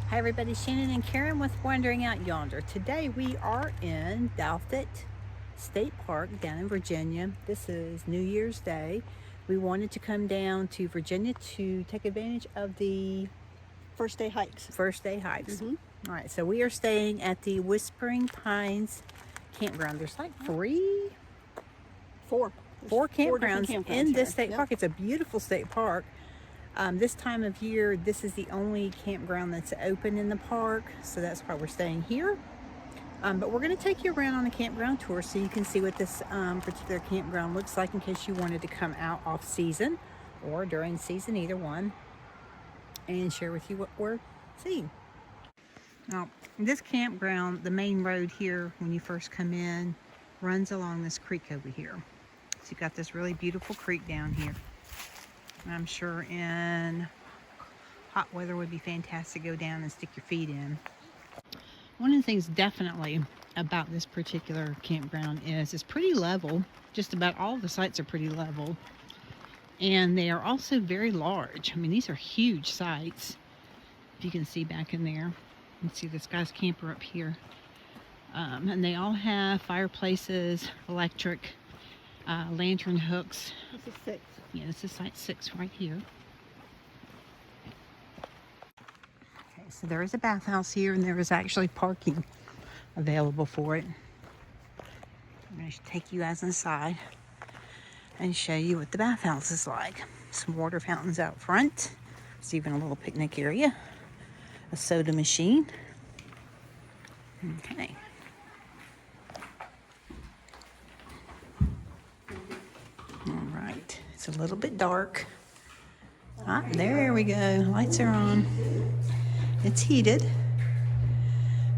Hi everybody, Shannon and Karen with Wandering Out Yonder. Today we are in Douthat State Park down in Virginia. This is New Year's Day. We wanted to come down to Virginia to take advantage of the first day hikes. All right, so we are staying at the Whispering Pines Campground. There's like four campgrounds in this state park. It's a beautiful state park. This time of year, this is the only campground that's open in the park, so that's why we're staying here. But we're going to take you around on a campground tour so you can see what this particular campground looks like in case you wanted to come out off season or during season, either one, and share with you what we're seeing. Now, this campground, the main road here when you first come in, runs along this creek over here. So you've got this really beautiful creek down here. I'm sure in hot weather would be fantastic to go down and stick your feet in. One of the things definitely about this particular campground is it's pretty level. Just about all the sites are pretty level. And they are also very large. I mean, these are huge sites. If you can see back in there. You can see this guy's camper up here. And they all have fireplaces, electric, lantern hooks. This is 6. Yeah, this is site 6 right here. Okay, so there is a bathhouse here, and there is actually parking available for it. I'm going to take you guys inside and show you what the bathhouse is like. Some water fountains out front. There's even a little picnic area. A soda machine. Okay. It's a little bit dark. Ah, there we go. Lights are on. It's heated.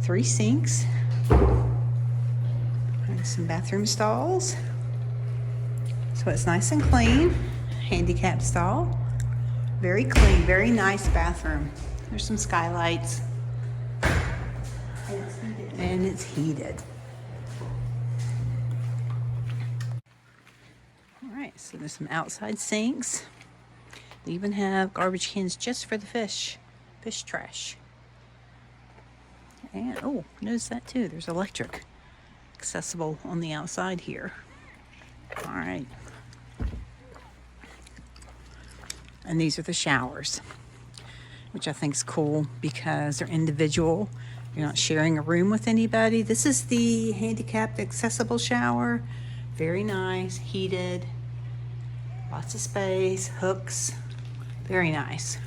3 sinks. And some bathroom stalls. So it's nice and clean. Handicap stall. Very clean, very nice bathroom. There's some skylights. And it's heated. So there's some outside sinks. They even have garbage cans just for the fish trash. And oh, notice that too. There's electric accessible on the outside here. All right. And these are the showers, which I think is cool because they're individual. You're not sharing a room with anybody. This is the handicapped accessible shower. Very nice, heated. Lots of space, hooks, very nice.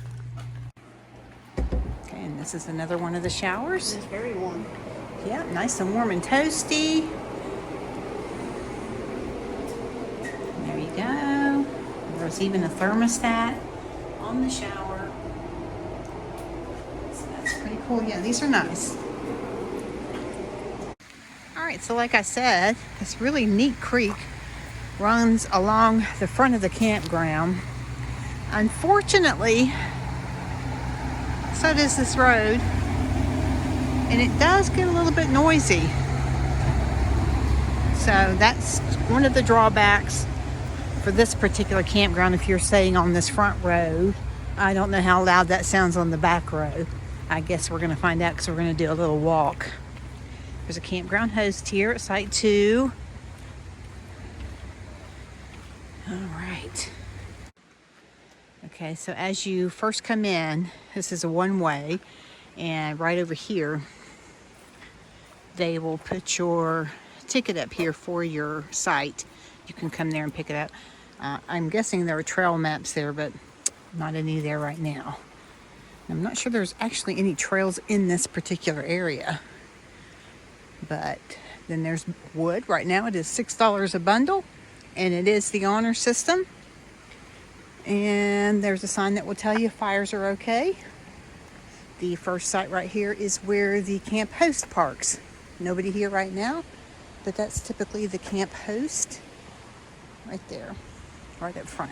Okay, and this is another one of the showers. It's very warm. Yeah, nice and warm and toasty. There you go. There's even a thermostat on the shower. So that's pretty cool. Yeah, these are nice. All right, so like I said, this really neat creek runs along the front of the campground. Unfortunately, so does this road, and it does get a little bit noisy. So that's one of the drawbacks for this particular campground if you're staying on this front road. I don't know how loud that sounds on the back road. I guess we're going to find out because we're going to do a little walk. There's a campground host here at Site 2. All right. Okay, so as you first come in, this is a one-way, and right over here, they will put your ticket up here for your site. You can come there and pick it up. I'm guessing there are trail maps there, but not any there right now. I'm not sure there's actually any trails in this particular area. But then there's wood. Right now it is $6 a bundle. And it is the honor system. And there's a sign that will tell you fires are okay. The first site right here is where the camp host parks. Nobody here right now, but that's typically the camp host right there, right up front.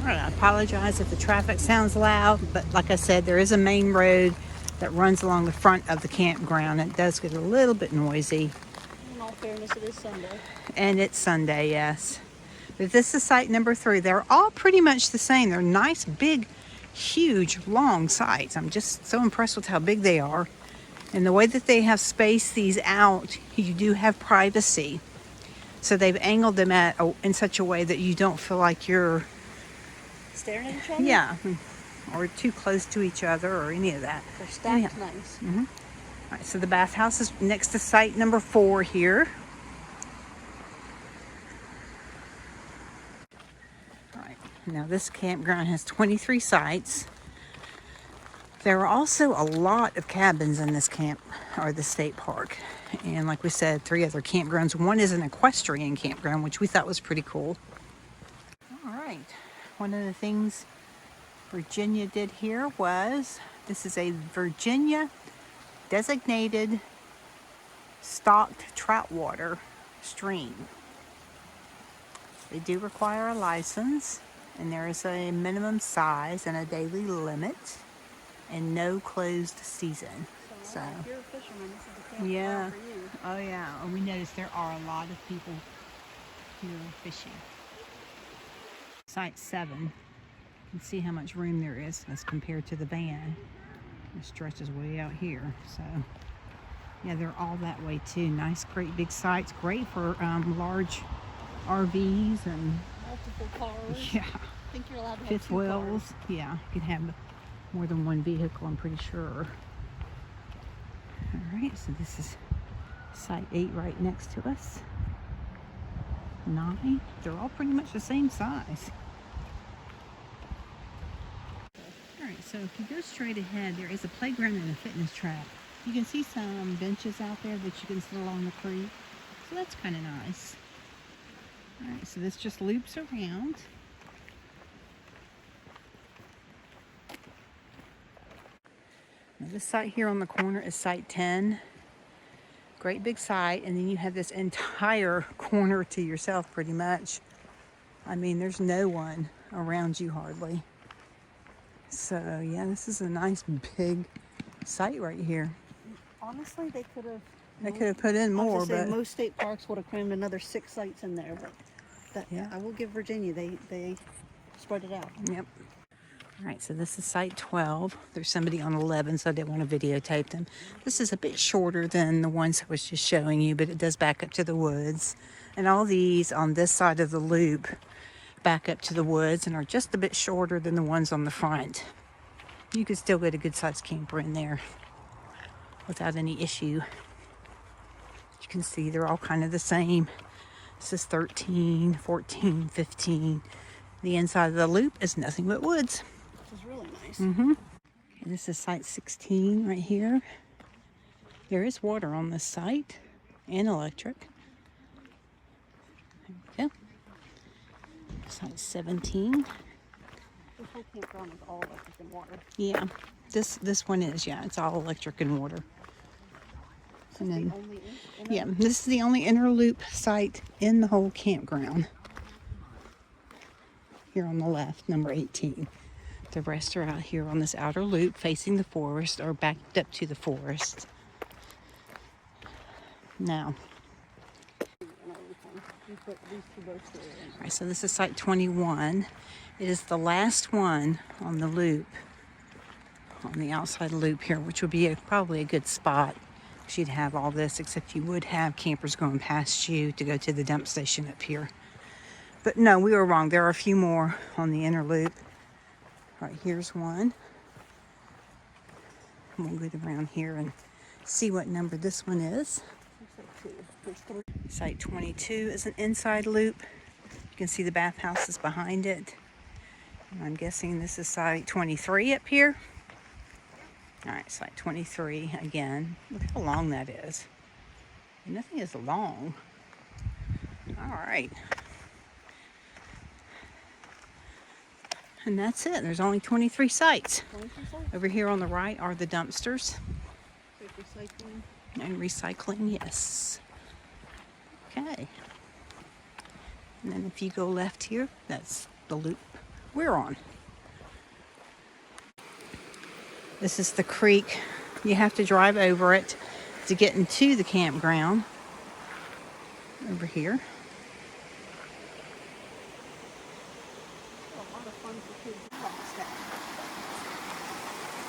All right, I apologize if the traffic sounds loud, but like I said, there is a main road that runs along the front of the campground. It does get a little bit noisy. In all fairness, it is Sunday. And it's Sunday, yes. But this is site number 3. They're all pretty much the same. They're nice, big huge, long sites. I'm just so impressed with how big they are. And the way that they have spaced these out, you do have privacy. So they've angled them in such a way that you don't feel like you're staring at each other? Yeah, or too close to each other or any of that. They're stacked nice. Mm-hmm. All right, so the bathhouse is next to site number 4 here. All right, now this campground has 23 sites. There are also a lot of cabins in this the state park. And like we said, 3 other campgrounds. One is an equestrian campground, which we thought was pretty cool. All right, one of the things Virginia did here was, this is a Virginia designated stocked trout water stream. They do require a license, and there is a minimum size and a daily limit, and no closed season. So if you're a fisherman, this is a campground yeah, for you. oh yeah. And we noticed there are a lot of people here fishing. Site 7. You can see how much room there is as compared to the van. It stretches way out here. So yeah, they're all that way too. Nice, great big sites. Great for large RVs and Multiple cars. yeah, I think you're allowed to have fifth 2 wheels. cars. Yeah, you can have more than one vehicle, I'm pretty sure. All right, so this is site 8 right next to us. 9. They're all pretty much the same size. All right, so if you go straight ahead, there is a playground and a fitness track. You can see some benches out there that you can sit along the creek. So that's kind of nice. All right, so this just loops around. Now this site here on the corner is site 10. Great big site, and then you have this entire corner to yourself pretty much. I mean, there's no one around you hardly. So yeah, this is a nice big site right here. Honestly, they could have put in more, but most state parks would have crammed another 6 sites in there, but yeah, I will give Virginia, they spread it out. Yep. All right, so this is site 12. There's somebody on 11, so I didn't want to videotape them. This is a bit shorter than the ones I was just showing you, but it does back up to the woods. And all these on this side of the loop back up to the woods and are just a bit shorter than the ones on the front. You could still get a good sized camper in there without any issue. You can see they're all kind of the same. This is 13, 14, 15. The inside of the loop is nothing but woods. This is really nice. Mm-hmm. Okay, this is site 16 right here. There is water on this site and electric. There we go. Site 17. This whole campground is all electric and water. Yeah, this one is, yeah, it's all electric and water. And then, yeah, this is the only inner loop site in the whole campground. Here on the left, number 18. The rest are out here on this outer loop facing the forest or backed up to the forest. Now, all right, so this is site 21. It is the last one on the loop, on the outside loop here, which would be probably a good spot. You'd have all this, except you would have campers going past you to go to the dump station up here. But no, we were wrong. There are a few more on the inner loop. All right, here's one. We'll go around here and see what number this one is. Site 22 is an inside loop. You can see the bathhouses behind it. And I'm guessing this is site 23 up here. All right, site 23 again. Look how long that is. Nothing is long. All right. And that's it. There's only 23 sites. 23 sites? Over here on the right are the dumpsters. Recycling. And recycling, yes. Okay. And then if you go left here, that's the loop we're on. This is the creek. You have to drive over it to get into the campground. Over here. A lot of fun for kids.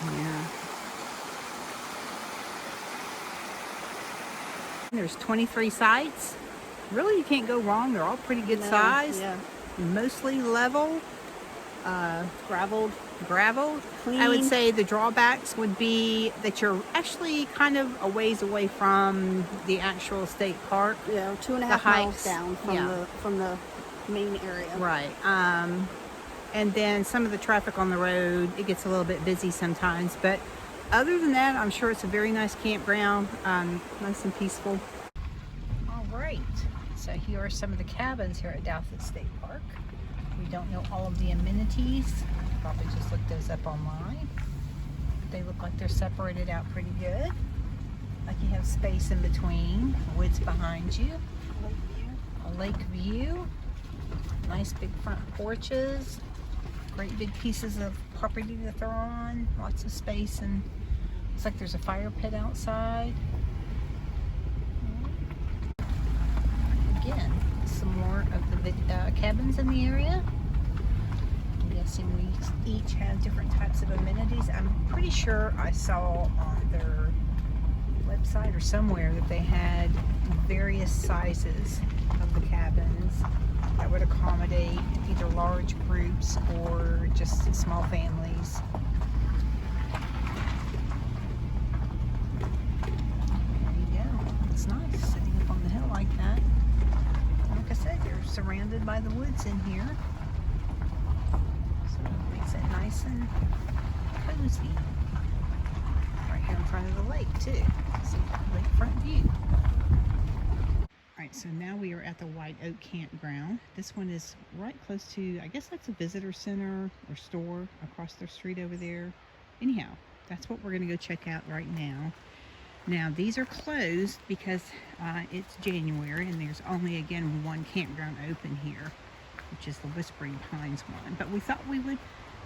Yeah. There's 23 sites. Really, you can't go wrong. They're all pretty good size. Yeah. Mostly level. Graveled. Gravel. Clean. I would say the drawbacks would be that you're actually kind of a ways away from the actual state park. Yeah, 2.5 miles down from the main area. Right. And then some of the traffic on the road, it gets a little bit busy sometimes. But other than that, I'm sure it's a very nice campground. Nice and peaceful. All right. So here are some of the cabins here at Douthat State Park. We don't know all of the amenities. Probably just look those up online. They look like they're separated out pretty good. Like you have space in between, woods behind you, a lake view, nice big front porches, great big pieces of property to throw on, lots of space, and looks like there's a fire pit outside. Again, some more of the cabins in the area. I'm guessing we each have different types of amenities. I'm pretty sure I saw on their website or somewhere that they had various sizes of the cabins that would accommodate either large groups or just small families. There you go. It's nice sitting up on the hill like that. Like I said, you're surrounded by the woods in here, so it makes it nice and cozy. Right here in front of the lake too. See lakefront view. Alright, so now we are at the White Oak Campground. This one is right close to, I guess that's a visitor center or store across the street over there. Anyhow, that's what we're going to go check out right now. Now, these are closed because it's January and there's only, again, one campground open here, which is the Whispering Pines one. But we thought we would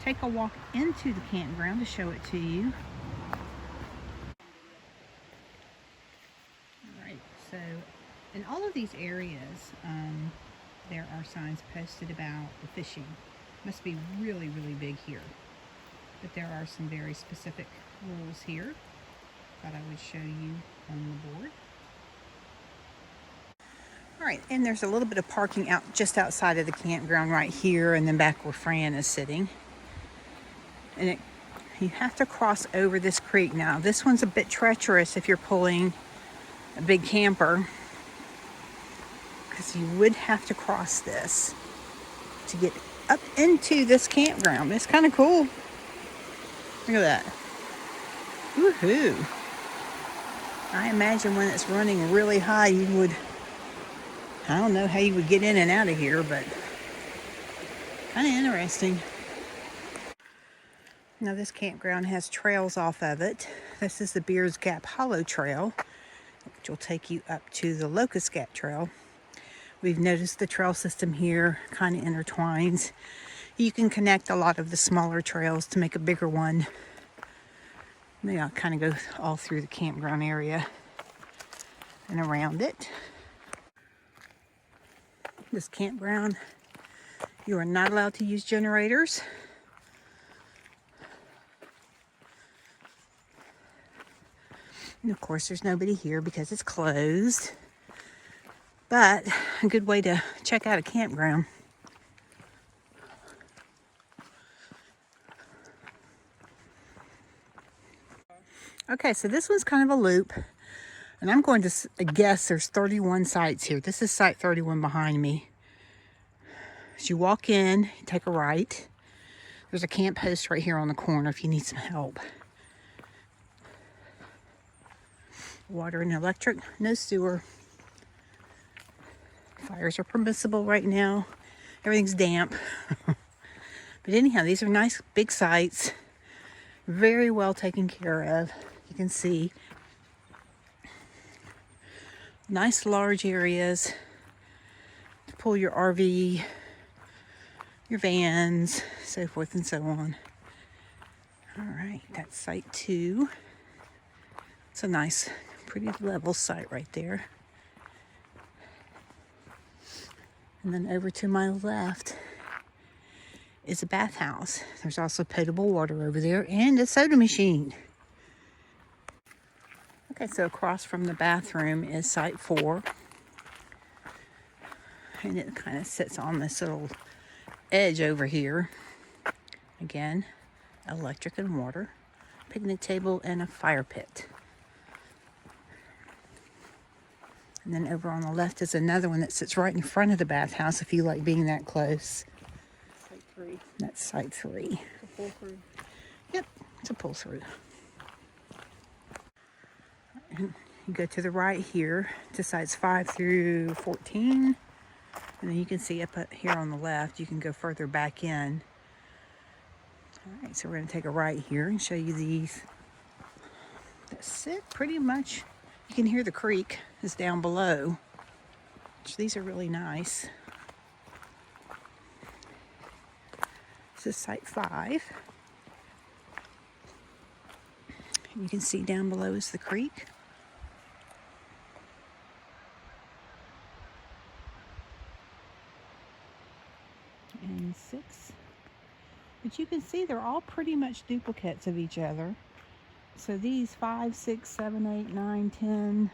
take a walk into the campground to show it to you. Alright, so in all of these areas, there are signs posted about the fishing. Must be really, really big here. But there are some very specific rules here that I would show you on the board. Alright, and there's a little bit of parking out just outside of the campground right here, and then back where Fran is sitting. And you have to cross over this creek. Now, this one's a bit treacherous if you're pulling a big camper, because you would have to cross this to get up into this campground. It's kind of cool. Look at that. Woohoo! I imagine when it's running really high, you would, I don't know how you would get in and out of here, but kind of interesting. Now this campground has trails off of it. This is the Beers Gap Hollow Trail, which will take you up to the Locust Gap Trail. We've noticed the trail system here kind of intertwines. You can connect a lot of the smaller trails to make a bigger one. Maybe I'll kind of go all through the campground area and around it. This campground, you are not allowed to use generators. And of course, there's nobody here because it's closed. But a good way to check out a campground. Okay, so this one's kind of a loop, and I'm going to guess there's 31 sites here. This is site 31 behind me. As you walk in, you take a right. There's a camp post right here on the corner if you need some help. Water and electric, no sewer. Fires are permissible right now. Everything's damp. But anyhow, these are nice big sites. Very well taken care of. You can see nice large areas to pull your RV, your vans, so forth and so on. All right, that's site 2. It's a nice, pretty level site right there. And then over to my left is a bathhouse. There's also potable water over there and a soda machine. Okay, so across from the bathroom is Site 4. And it kind of sits on this little edge over here. Again, electric and water, picnic table, and a fire pit. And then over on the left is another one that sits right in front of the bathhouse if you like being that close. Site 3. That's Site 3. It's a pull through. Yep, it's a pull through. And you go to the right here to Sites 5 through 14. And then you can see up here on the left, you can go further back in. All right, so we're going to take a right here and show you these. That's it, pretty much. You can hear the creek is down below. These are really nice. This is Site 5. And you can see down below is the creek. And 6. But you can see they're all pretty much duplicates of each other. So these 5, 6, 7, 8, 9, 10,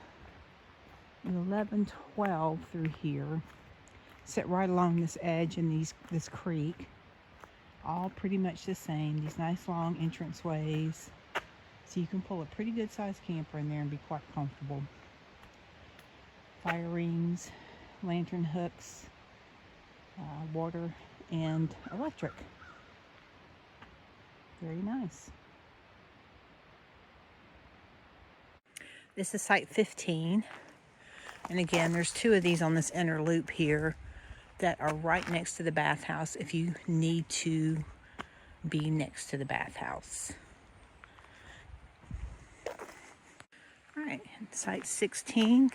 11, 12 through here sit right along this edge and this creek. All pretty much the same. These nice long entrance ways. So you can pull a pretty good sized camper in there and be quite comfortable. Fire rings, lantern hooks, water, and electric. Very nice. This is Site 15. And again, there's 2 of these on this inner loop here that are right next to the bathhouse if you need to be next to the bathhouse. All right, Site 16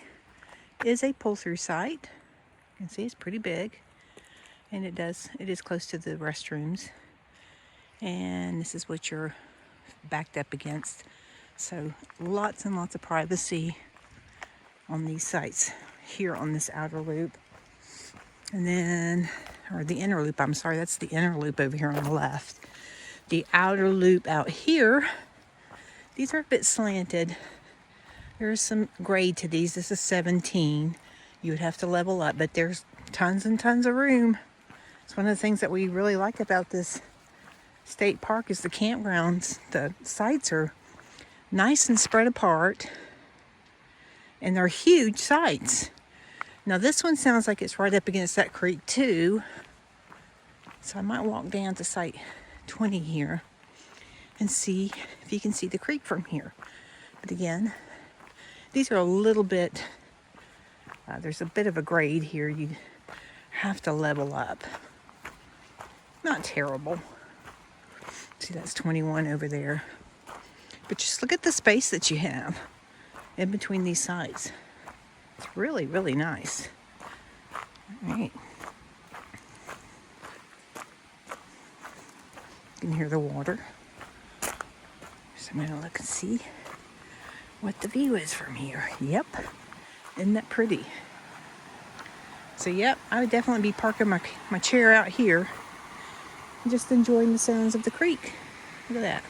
is a pull-through site. You can see it's pretty big. And it is close to the restrooms. And this is what you're backed up against. So lots and lots of privacy on these sites here on this outer loop. And then, or the inner loop, I'm sorry, that's the inner loop over here on the left. The outer loop out here, these are a bit slanted. There's some grade to these. This is 17. You would have to level up, but there's tons and tons of room. It's one of the things that we really like about this state park is the campgrounds. The sites are nice and spread apart, and they're huge sites. Now this one sounds like it's right up against that creek too, so I might walk down to Site 20 here and see if you can see the creek from here. But again, these are a little bit, there's a bit of a grade here. You have to level up. Not terrible. See, that's 21 over there. But just look at the space that you have in between these sites. It's really, really nice. All right. You can hear the water. So I'm going to look and see what the view is from here. Yep. Isn't that pretty? So, yep, I would definitely be parking my chair out here and just enjoying the sounds of the creek. Look at that.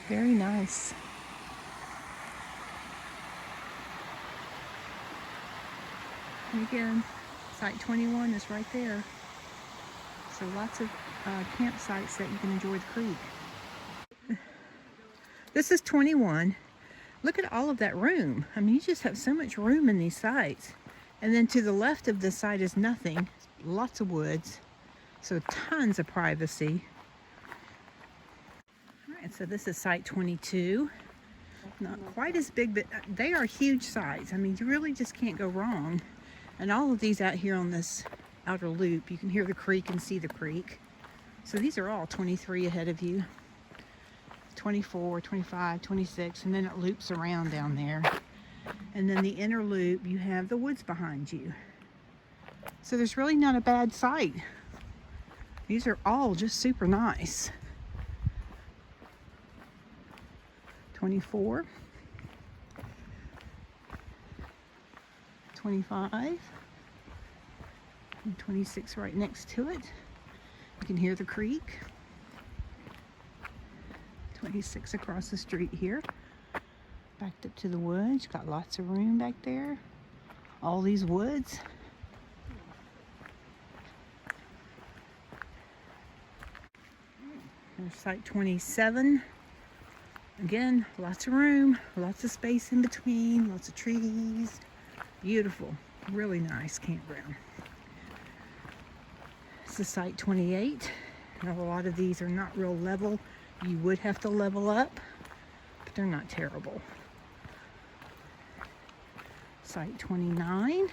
Very nice. And again, Site 21 is right there. So lots of campsites that you can enjoy the creek. This is 21. Look at all of that room. I mean, you just have so much room in these sites. And then to the left of this site is nothing. Lots of woods. So tons of privacy. All right, so this is Site 22. Not quite as big, but they are huge sites. I mean, you really just can't go wrong. And all of these out here on this outer loop, you can hear the creek and see the creek. So these are all 23 ahead of you. 24, 25, 26, and then it loops around down there. And then the inner loop, you have the woods behind you. So there's really not a bad site. These are all just super nice. 24, 25, and 26 right next to it. You can hear the creek. 26 across the street here. Backed up to the woods. Got lots of room back there. All these woods. There's site 27. Again, lots of room, lots of space in between, lots of trees. Beautiful, really nice campground. This is site 28. Now, a lot of these are not real level. You would have to level up, but they're not terrible. Site 29.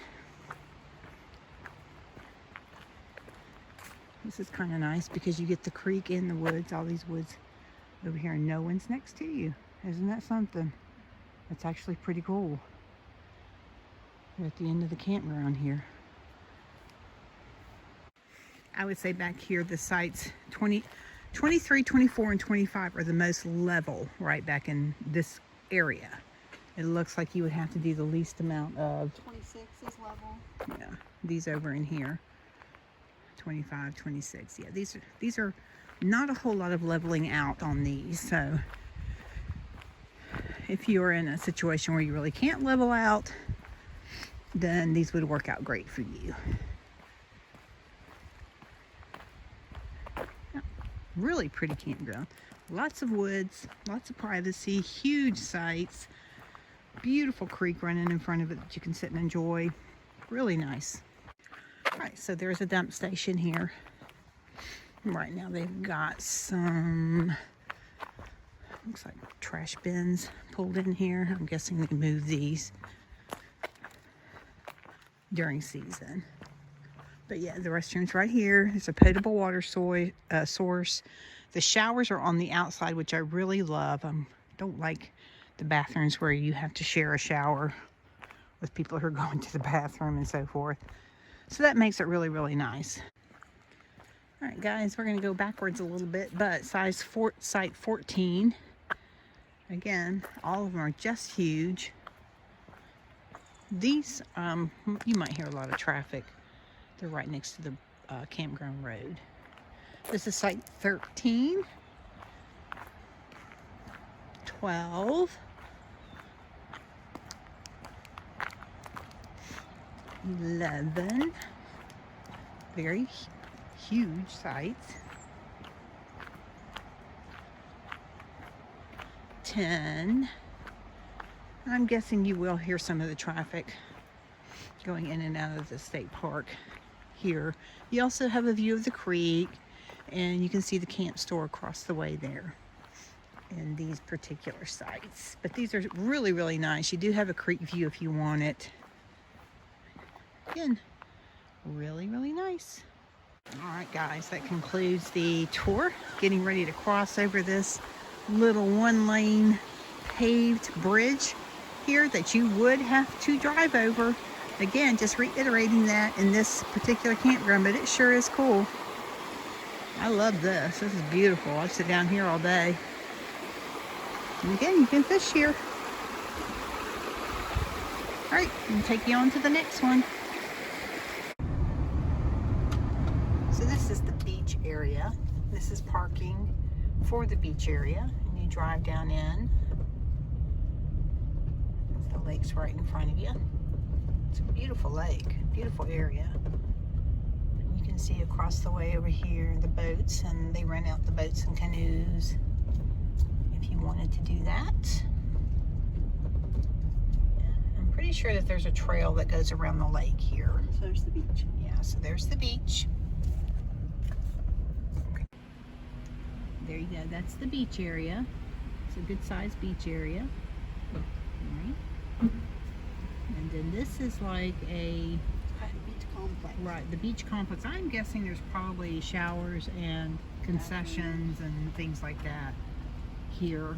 This is kind of nice because you get the creek in the woods, all these woods over here, and no one's next to you. Isn't that something? That's actually pretty cool. We're at the end of the campground here. I would say back here the sites 23, 24, and 25 are the most level right back in this area. It looks like you would have to do the least amount of... 26 is level. Yeah, these over in here. 25, 26. Yeah, these are not a whole lot of leveling out on these. So if you're in a situation where you really can't level out, then these would work out great for you. Yeah, really pretty campground. Lots of woods, lots of privacy, huge sites, beautiful creek running in front of it that you can sit and enjoy. Really nice. All right, so there's a dump station here. Right now they've got some, looks like trash bins pulled in here. I'm guessing they move these during season. But yeah, the restroom's right here. There's a potable water source. The showers are on the outside, which I really love. I don't like the bathrooms where you have to share a shower with people who are going to the bathroom and so forth. So that makes it really, really nice. All right, guys, we're going to go backwards a little bit, but site 14. Again, all of them are just huge. These, you might hear a lot of traffic. They're right next to the campground road. This is site 13, 12, 11, very huge sites, 10. I'm guessing you will hear some of the traffic going in and out of the state park here. You also have a view of the creek, and you can see the camp store across the way there in these particular sites. But these are really, really nice. You do have a creek view if you want it. Again, really, really nice. All right, guys, that concludes the tour. Getting ready to cross over this little one-lane paved bridge here that you would have to drive over. Again, just reiterating that in this particular campground, but it sure is cool. I love this. This is beautiful. I'd sit down here all day. And again, you can fish here. All right, I'm take you on to the next one. So this is the beach area. This is parking for the beach area, and you drive down in. The lake's right in front of you. It's a beautiful lake, beautiful area. You can see across the way over here the boats, and they rent out the boats and canoes if you wanted to do that. I'm pretty sure that there's a trail that goes around the lake here. So there's the beach. Yeah, so there's the beach. There you go, that's the beach area. It's a good sized beach area. All right. And then this is like a beach complex. Right, the beach complex. I'm guessing there's probably showers and concessions and things like that here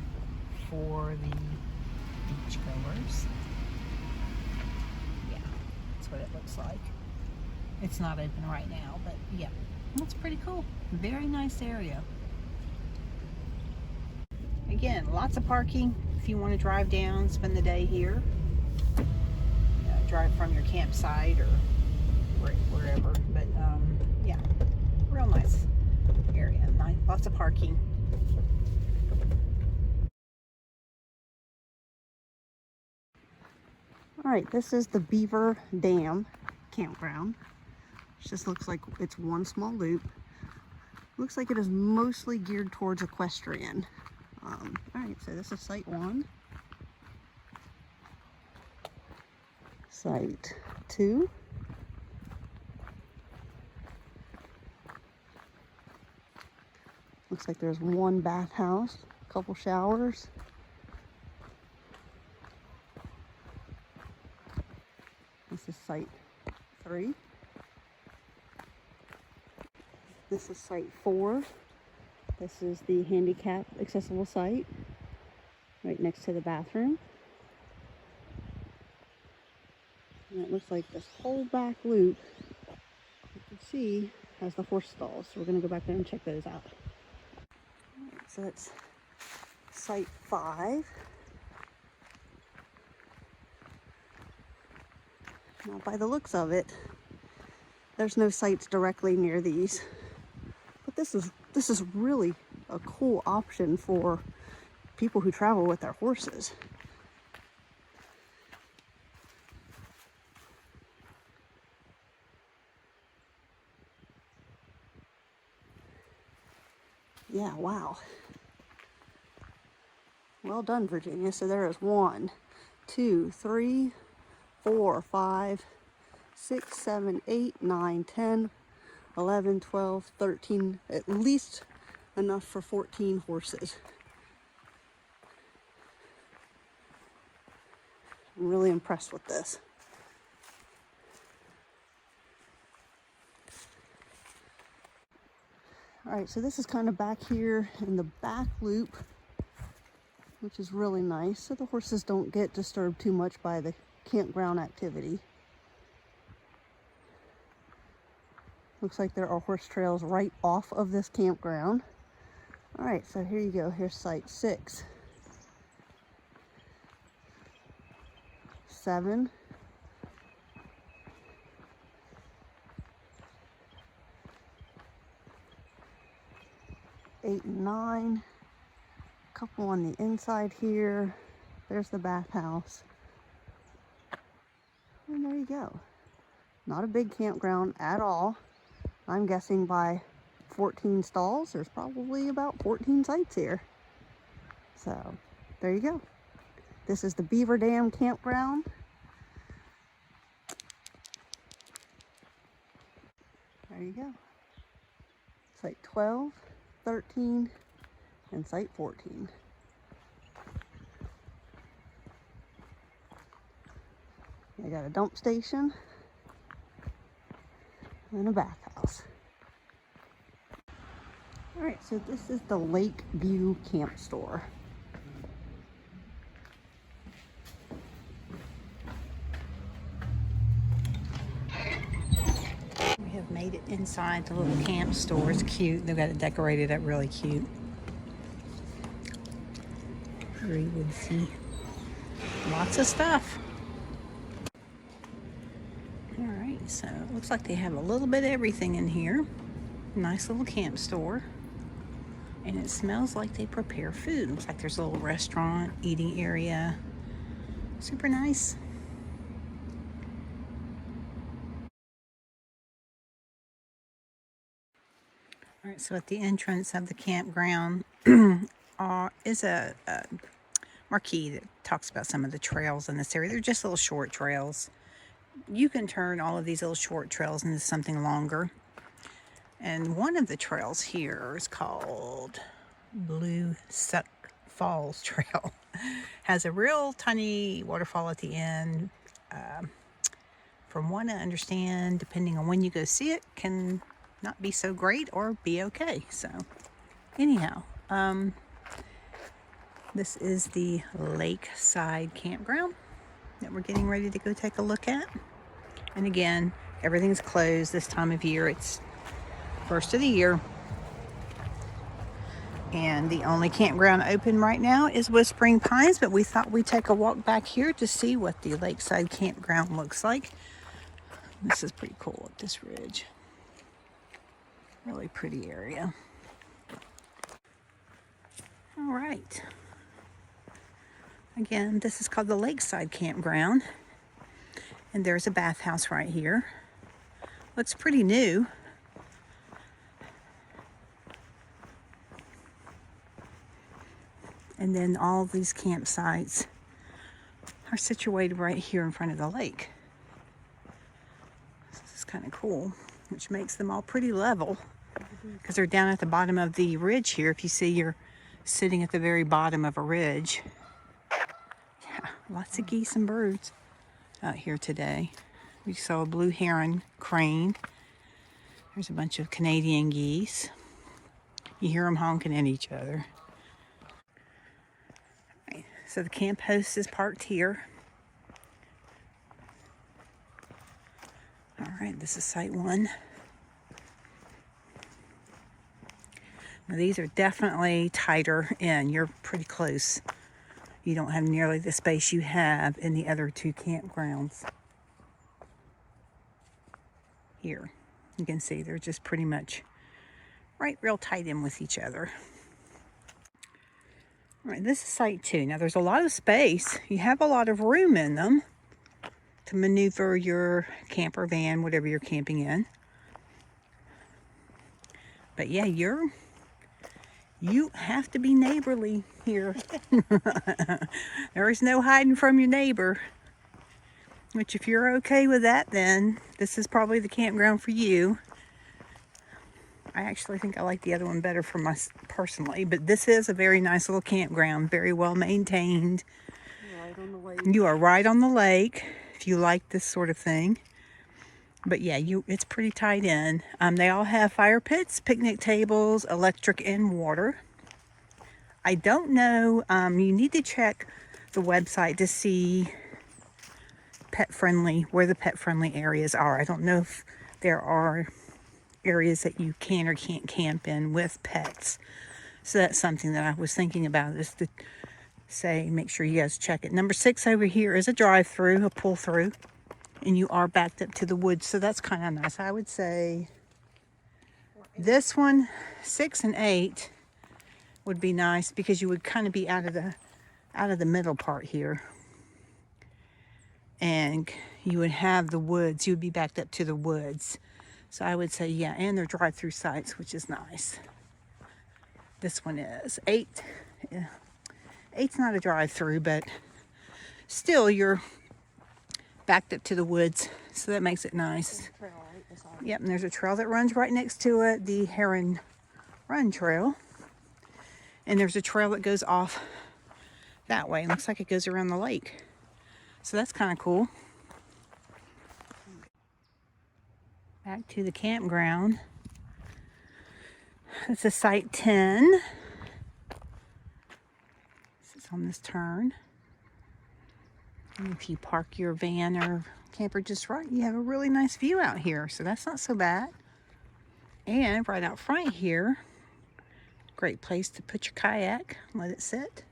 for the beach goers. Yeah, that's what it looks like. It's not open right now, but yeah, that's pretty cool. Very nice area. Again, lots of parking if you want to drive down, spend the day here. Drive from your campsite or wherever, but yeah, real nice. lots of parking. All right, this is the Beaver Dam Campground. It just looks like it's one small loop. Looks like it is mostly geared towards equestrian. All right, so this is site 1. Site 2. Looks like there's one bathhouse, a couple showers. This is site 3. This is site 4. This is the handicap accessible site right next to the bathroom. And it looks like this whole back loop, you can see, has the horse stalls. So we're going to go back there and check those out. So that's site 5. Now, by the looks of it, there's no sites directly near these, but this is really a cool option for people who travel with their horses. Yeah, wow. Well done, Virginia. So there is 1, 2, 3, 4, 5, 6, 7, 8, 9, 10, 11, 12, 13, at least enough for 14 horses. I'm really impressed with this. All right, so this is kind of back here in the back loop, which is really nice, so the horses don't get disturbed too much by the campground activity. Looks like there are horse trails right off of this campground. All right, so here you go. Here's site 6, 7, 8 and 9. A couple on the inside here. There's the bathhouse. And there you go. Not a big campground at all. I'm guessing by 14 stalls, there's probably about 14 sites here. So there you go. This is the Beaver Dam Campground. There you go. Site 12, 13, and site 14. I got a dump station and a bathhouse. All right, so this is the Lakeview Camp Store. We have made it inside the little camp store. It's cute. They've got it decorated up really cute. Here you would see lots of stuff. All right, so it looks like they have a little bit of everything in here. Nice little camp store. And it smells like they prepare food. Looks like there's a little restaurant, eating area. Super nice. All right, so at the entrance of the campground is a marquee that talks about some of the trails in this area. They're just little short trails. You can turn all of these little short trails into something longer. And one of the trails here is called Blue Suck Falls Trail. Has a real tiny waterfall at the end. From what I understand, depending on when you go see it, can not be so great or be okay. So anyhow, this is the Lakeside Campground that we're getting ready to go take a look at. And again, everything's closed this time of year. It's first of the year. And the only campground open right now is Whispering Pines, but we thought we'd take a walk back here to see what the Lakeside Campground looks like. This is pretty cool at this ridge. Really pretty area. All right. Again, this is called the Lakeside Campground. And there's a bathhouse right here. Looks pretty new. And then all these campsites are situated right here in front of the lake. This is kind of cool, which makes them all pretty level because they're down at the bottom of the ridge here. If you see, you're sitting at the very bottom of a ridge. Yeah, lots of geese and birds out here today. We saw a blue heron crane. There's a bunch of Canadian geese. You hear them honking at each other. Right, so the camp host is parked here. All right, this is site 1. Now these are definitely tighter in. You're pretty close. You don't have nearly the space you have in the other 2 campgrounds. Here, you can see they're just pretty much right real tight in with each other. All right, this is site 2. Now there's a lot of space. You have a lot of room in them to maneuver your camper van, whatever you're camping in. But yeah, you have to be neighborly here. There is no hiding from your neighbor. Which, if you're okay with that, then this is probably the campground for you. I actually think I like the other one better for my personally, but this is a very nice little campground, very well maintained. Right on the lake. You are right on the lake if you like this sort of thing. But yeah, it's pretty tight in. They all have fire pits, picnic tables, electric, and water. I don't know. You need to check the website to see where the pet friendly areas are. I don't know if there are areas that you can or can't camp in with pets. So that's something that I was thinking about, is to say, make sure you guys check it. Number 6 over here is a drive-through, a pull-through, and you are backed up to the woods, so that's kind of nice. I would say this one, 6 and 8, would be nice because you would kind of be out of the middle part here. And you would have the woods. You would be backed up to the woods. So I would say, yeah, and they're drive-through sites, which is nice. This one is 8. Yeah. 8's not a drive-through, but still you're backed up to the woods, so that makes it nice. Yep, and there's a trail that runs right next to it, the Heron Run Trail. And there's a trail that goes off that way. It looks like it goes around the lake. So that's kind of cool. Back to the campground. This is site 10. This is on this turn. And if you park your van or camper just right, you have a really nice view out here. So that's not so bad. And right out front here, great place to put your kayak, let it sit,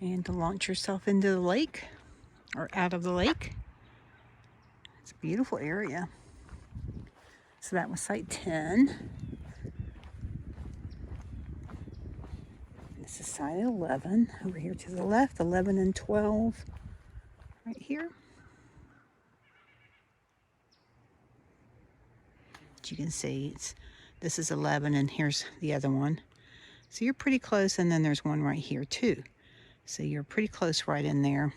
and to launch yourself into the lake or out of the lake. It's a beautiful area. So that was site 10. This is site 11 over here to the left, 11 and 12 right here. As you can see, this is 11 and here's the other one. So you're pretty close, and then there's one right here too. So you're pretty close right in there,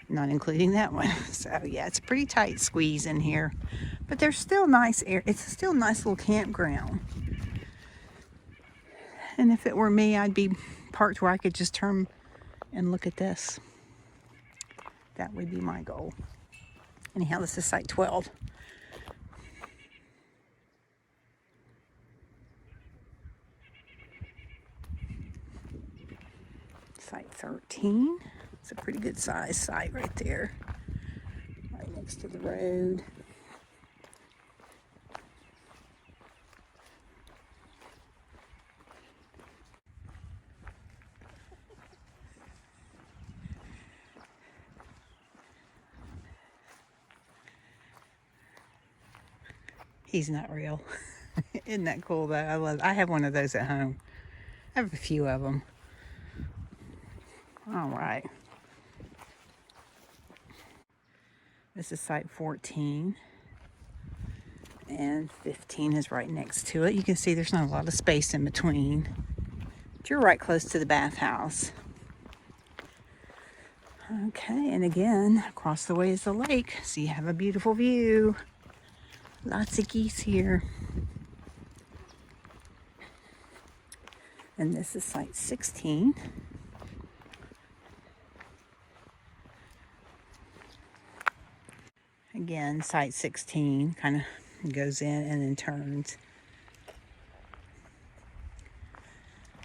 not including that one. So yeah, it's a pretty tight squeeze in here, but there's still nice air. It's still a nice little campground. And if it were me, I'd be parked where I could just turn and look at this. That would be my goal. Anyhow, this is site 12. Site 13. It's a pretty good size site right there, right next to the road. He's not real. Isn't that cool though? I have one of those at home. I have a few of them. All right. This is site 14. And 15 is right next to it. You can see there's not a lot of space in between. But you're right close to the bathhouse. Okay, and again, across the way is the lake. So you have a beautiful view. Lots of geese here. And this is site 16. Again, site 16 kind of goes in and then turns.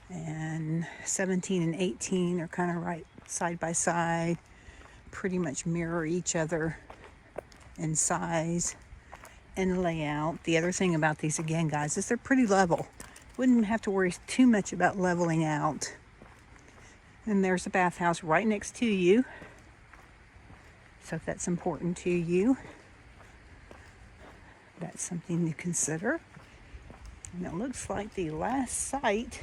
And 17 and 18 are kind of right side by side, pretty much mirror each other in size and layout. The other thing about these, again, guys, is they're pretty level. Wouldn't have to worry too much about leveling out. And there's the bathhouse right next to you. So if that's important to you, that's something to consider. And it looks like the last site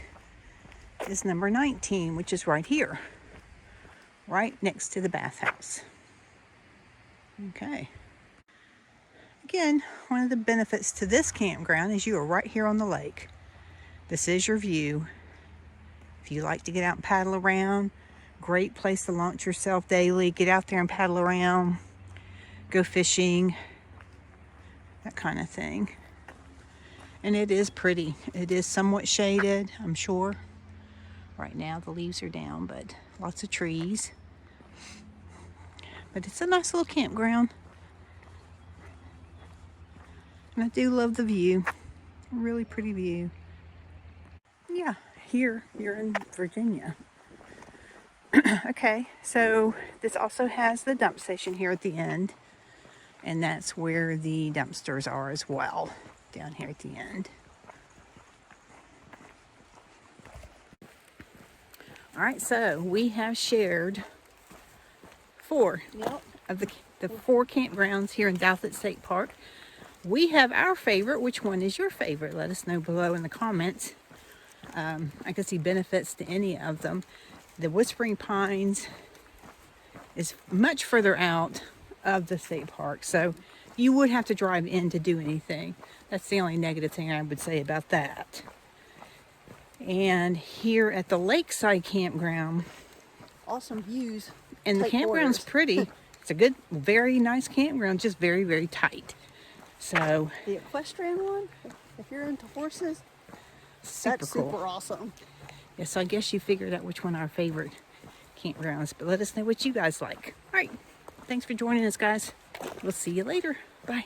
is number 19, which is right here, right next to the bathhouse. Okay. Again, one of the benefits to this campground is you are right here on the lake. This is your view. If you like to get out and paddle around, great place to launch yourself daily. Get out there and paddle around, go fishing, that kind of thing. And it is pretty. It is somewhat shaded, I'm sure. Right now the leaves are down, but lots of trees. But it's a nice little campground. And I do love the view. Really pretty view. Yeah, here you're in Virginia. Okay, so this also has the dump station here at the end. And that's where the dumpsters are as well, down here at the end. All right, so we have shared 4 of the 4 campgrounds here in Douthat State Park. We have our favorite. Which one is your favorite? Let us know below in the comments. I can see benefits to any of them. The Whispering Pines is much further out of the state park, so you would have to drive in to do anything. That's the only negative thing I would say about that. And here at the Lakeside Campground, awesome views. And the campground's pretty. It's a good, very nice campground, just very, very tight. So the equestrian one, if you're into horses, that's cool. Super awesome. Yeah, so I guess you figured out which one our favorite campgrounds, but let us know what you guys like. All right, thanks for joining us, guys. We'll see you later. Bye.